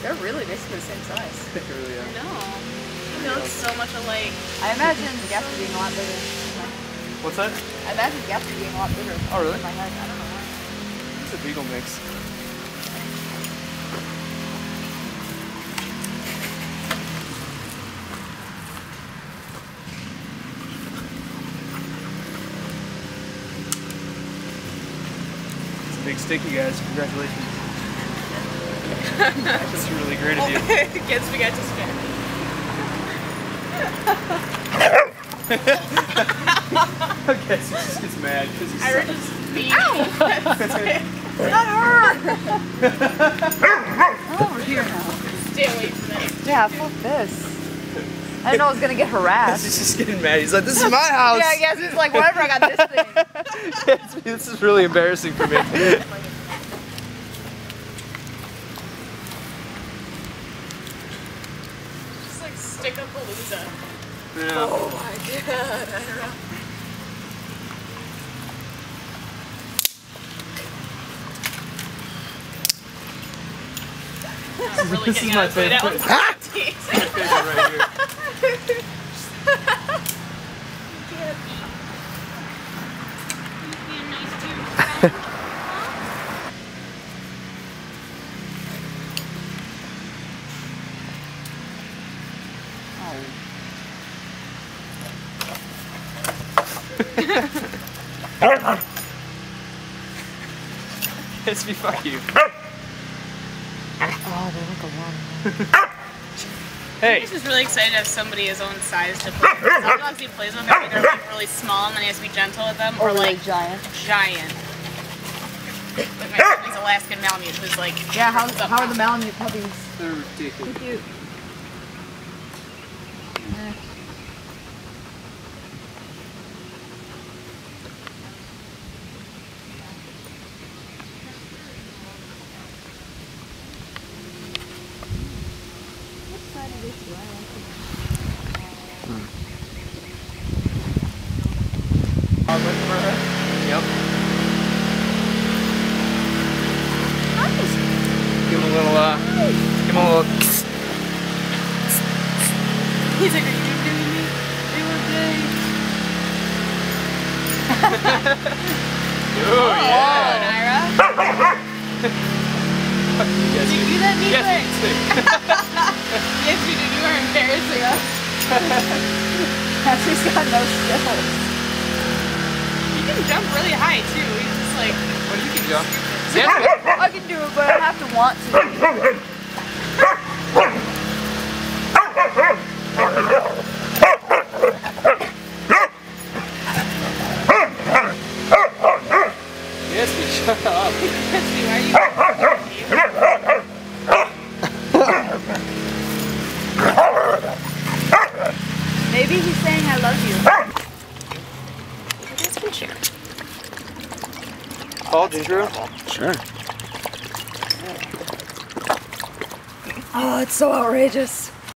They're really basically the same size. They really are. I know. They look so much alike. I imagine Gatsby being a lot bigger. What's that? I imagine Gatsby being a lot bigger. Oh, really? In my head. I don't know why. It's a beagle mix. It's a big stick, you guys. Congratulations. That's really great of you. Gatsby got distracted. Okay, so he just gets mad because he's Ira just beat. Not her! I'm over here now. Stay away from that. Yeah, fuck this. I didn't know I was gonna get harassed. He's just getting mad. He's like, this is my house. Yeah, I guess it's like, whatever, I got this thing. This is really embarrassing for me. Just like stick up Palooza. Yeah. Oh my god, Ira. I'm really This getting is my out of that favorite. one's Ah! teeth. My favorite right here. Gatsby, fuck you. Oh, they look a lot. Hey. He's just really excited to have somebody his own size to play with. Some dogs he plays with are either like really small and then he has to be gentle with them, or Or like like giant. giant. Like my family's Alaskan Malamute, who's like Yeah, how are the Malamute puppies? They're ridiculous. Cute. Eh. What side of this do I like to Yep. Give him a little, give him a little. he's like, are you doing me? They were big. Oh, yeah. Ira. Yes, Did you do that knee yes, thing? stick. Yes, you did. You are embarrassing us. She's got no skills. You can jump really high too. He's just like. Well, you can jump. I can do it, but I have to want to. Yes, we shut up. Gatsby, why are you? Maybe he's saying I love you. Gatsby, share. Paul, ginger ale? Sure. Oh, it's so outrageous.